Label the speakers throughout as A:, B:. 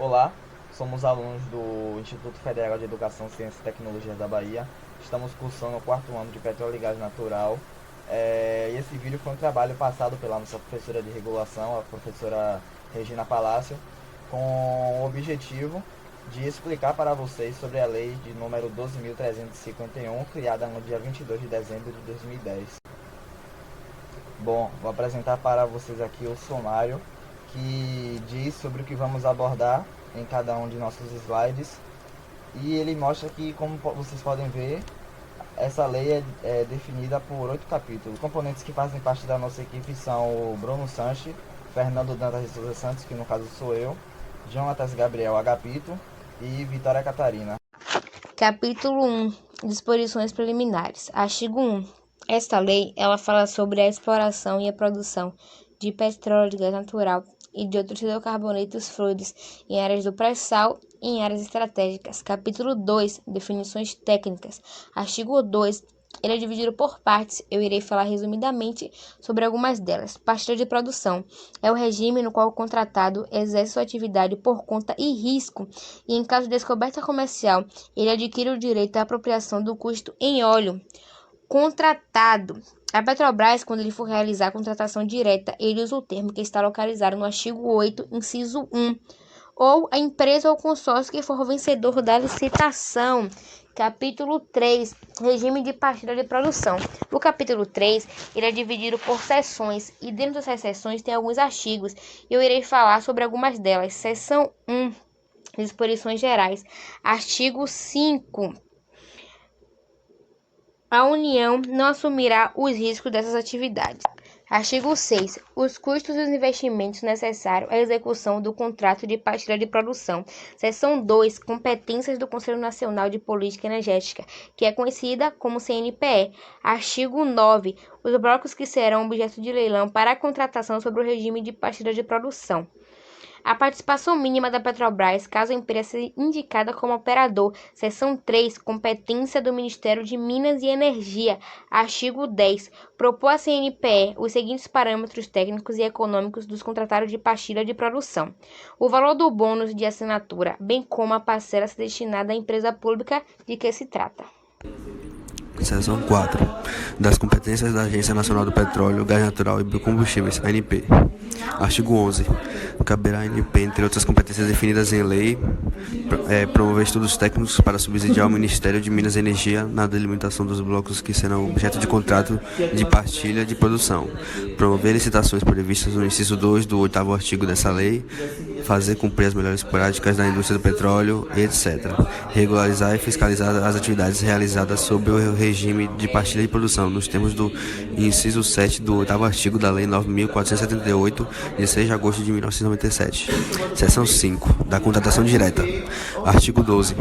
A: Olá, somos alunos do Instituto Federal de Educação, Ciência e Tecnologia da Bahia. Estamos cursando o quarto ano de Petróleo e Gás Natural. E esse vídeo foi um trabalho passado pela nossa professora de regulação, a professora Regina Palácio, com o objetivo de explicar para vocês sobre a lei de número 12.351, criada no dia 22 de dezembro de 2010. Bom, vou apresentar para vocês aqui o sumário que diz sobre o que vamos abordar em cada um de nossos slides. E ele mostra que, como vocês podem ver, essa lei é definida por 8 capítulos. Os componentes que fazem parte da nossa equipe são o Bruno Sanches, Fernando Dantas de Souza Santos, que no caso sou eu, Jonatas Gabriel Agapito e Vitória Catarina.
B: Capítulo 1. Disposições preliminares. Artigo 1. Esta lei, ela fala sobre a exploração e a produção de petróleo, de gás natural e de outros hidrocarbonetos fluidos em áreas do pré-sal e em áreas estratégicas. Capítulo 2. Definições técnicas. Artigo 2. Ele é dividido por partes. Eu irei falar resumidamente sobre algumas delas. Partilha de produção é o regime no qual o contratado exerce sua atividade por conta e risco, e em caso de descoberta comercial, ele adquire o direito à apropriação do custo em óleo. Contratado. A Petrobras, quando ele for realizar a contratação direta, ele usa o termo que está localizado no artigo 8, inciso 1, ou a empresa ou consórcio que for vencedor da licitação. Capítulo 3. Regime de partilha de produção. O capítulo 3 ele é dividido por seções, e dentro dessas seções tem alguns artigos. Eu irei falar sobre algumas delas. Seção 1. Disposições gerais. Artigo 5. A União não assumirá os riscos dessas atividades. Artigo 6. Os custos e os investimentos necessários à execução do contrato de partilha de produção. Seção 2. Competências do Conselho Nacional de Política Energética, que é conhecida como CNPE. Artigo 9. Os blocos que serão objeto de leilão para a contratação sobre o regime de partilha de produção. A participação mínima da Petrobras, caso a empresa seja indicada como operador. Seção 3. Competência do Ministério de Minas e Energia. Artigo 10. Propor à CNPE os seguintes parâmetros técnicos e econômicos dos contratados de partilha de produção: o valor do bônus de assinatura, bem como a parcela destinada à empresa pública de que se trata.
C: Seção 4. Das competências da Agência Nacional do Petróleo, Gás Natural e Biocombustíveis, ANP. Artigo 11. Caberá à ANP, entre outras competências definidas em lei, promover estudos técnicos para subsidiar o Ministério de Minas e Energia na delimitação dos blocos que serão objeto de contrato de partilha de produção, promover licitações previstas no inciso 2 do 8º artigo dessa lei, fazer cumprir as melhores práticas da indústria do petróleo, etc. Regularizar e fiscalizar as atividades realizadas sob o regime de partilha de produção, nos termos do inciso 7 do 8º artigo da Lei 9.478, de 6 de agosto de 1997. Seção 5. Da contratação direta. Artigo 12.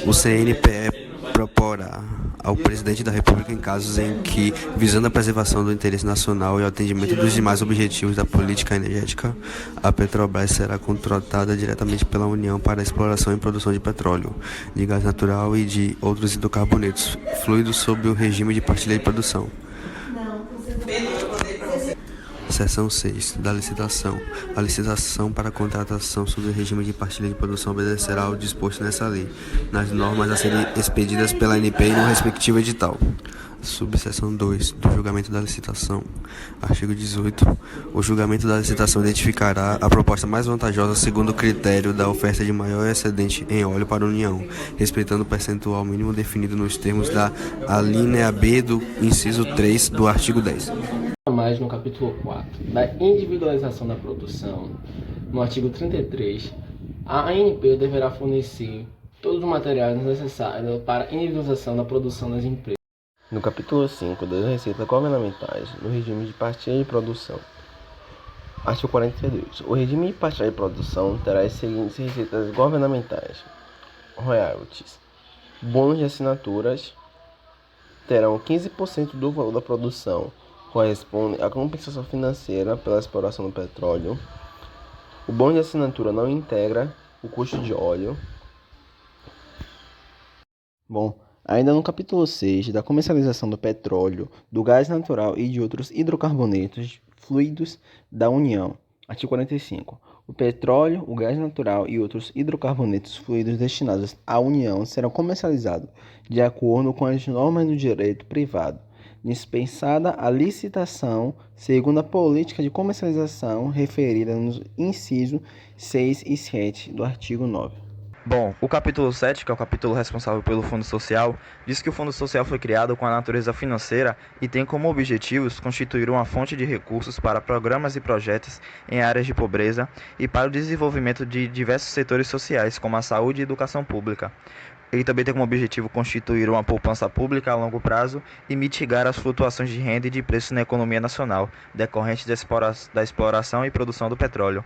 C: O CNPE proporá ao Presidente da República em casos em que, visando a preservação do interesse nacional e o atendimento dos demais objetivos da política energética, a Petrobras será contratada diretamente pela União para a exploração e produção de petróleo, de gás natural e de outros hidrocarbonetos fluidos sob o regime de partilha de produção. Seção 6. Da licitação. A licitação para a contratação sob o regime de partilha de produção obedecerá ao disposto nessa lei, nas normas a serem expedidas pela ANP e no respectivo edital. Subseção 2. Do julgamento da licitação. Artigo 18. O julgamento da licitação identificará a proposta mais vantajosa segundo o critério da oferta de maior excedente em óleo para a União, respeitando o percentual mínimo definido nos termos da alínea B do inciso 3 do artigo 10.
D: Mais no capítulo 4, da individualização da produção, no artigo 33, a ANP deverá fornecer todos os materiais necessários para a individualização da produção das empresas. No capítulo 5, das receitas governamentais, no regime de partilha de produção. Artigo 42. O regime de partilha de produção terá as seguintes receitas governamentais: royalties. Bônus de assinaturas terão 15% do valor da produção, corresponde à compensação financeira pela exploração do petróleo. O bônus de assinatura não integra o custo de óleo. Ainda no capítulo 6, da comercialização do petróleo, do gás natural e de outros hidrocarbonetos fluidos da União. Artigo 45.
E: O petróleo, o gás natural e outros hidrocarbonetos fluidos destinados à União serão comercializados de acordo com as normas do direito privado, dispensada a licitação segundo a política de comercialização referida nos incisos 6 e 7 do artigo 9.
A: Bom, o capítulo 7, que é o capítulo responsável pelo Fundo Social, diz que o Fundo Social foi criado com a natureza financeira e tem como objetivos constituir uma fonte de recursos para programas e projetos em áreas de pobreza e para o desenvolvimento de diversos setores sociais, como a saúde e educação pública. Ele também tem como objetivo constituir uma poupança pública a longo prazo e mitigar as flutuações de renda e de preços na economia nacional, decorrentes da exploração e produção do petróleo.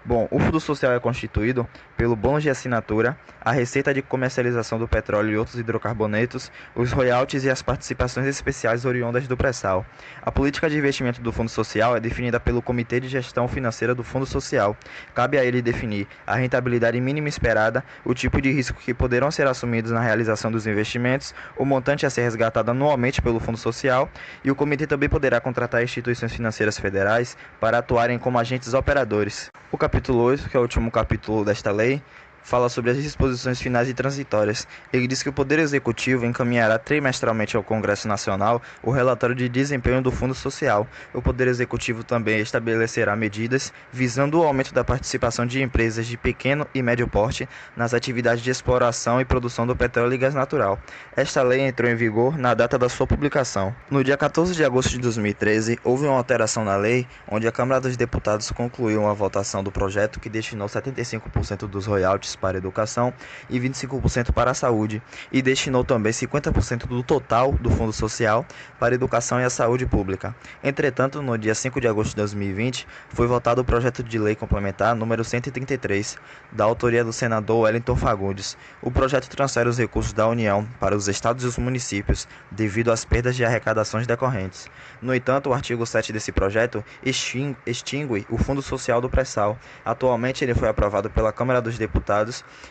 A: Bom, o Fundo Social é constituído pelo bônus de assinatura, a receita de comercialização do petróleo e outros hidrocarbonetos, os royalties e as participações especiais oriundas do pré-sal. A política de investimento do Fundo Social é definida pelo Comitê de Gestão Financeira do Fundo Social. Cabe a ele definir a rentabilidade mínima esperada, o tipo de risco que poderão ser assumidos na realização dos investimentos, o montante a ser resgatado anualmente pelo Fundo Social, e o comitê também poderá contratar instituições financeiras federais para atuarem como agentes operadores. O capítulo 8, que é o último capítulo desta lei, fala sobre as disposições finais e transitórias. Ele diz que o Poder Executivo encaminhará trimestralmente ao Congresso Nacional o relatório de desempenho do Fundo Social. O Poder Executivo também estabelecerá medidas visando o aumento da participação de empresas de pequeno e médio porte nas atividades de exploração e produção do petróleo e gás natural. Esta lei entrou em vigor na data da sua publicação. No dia 14 de agosto de 2013, houve uma alteração na lei, onde a Câmara dos Deputados concluiu a votação do projeto que destinou 75% dos royalties para a educação e 25% para a saúde, e destinou também 50% do total do Fundo Social para a educação e a saúde pública. Entretanto, no dia 5 de agosto de 2020, foi votado o projeto de lei complementar número 133, da autoria do senador Wellington Fagundes. O projeto transfere os recursos da União para os estados e os municípios, devido às perdas de arrecadações decorrentes. No entanto, o artigo 7 desse projeto extingue o Fundo Social do pré-sal. Atualmente, ele foi aprovado pela Câmara dos Deputados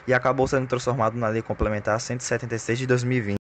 A: e acabou sendo transformado na Lei Complementar 176 de 2020.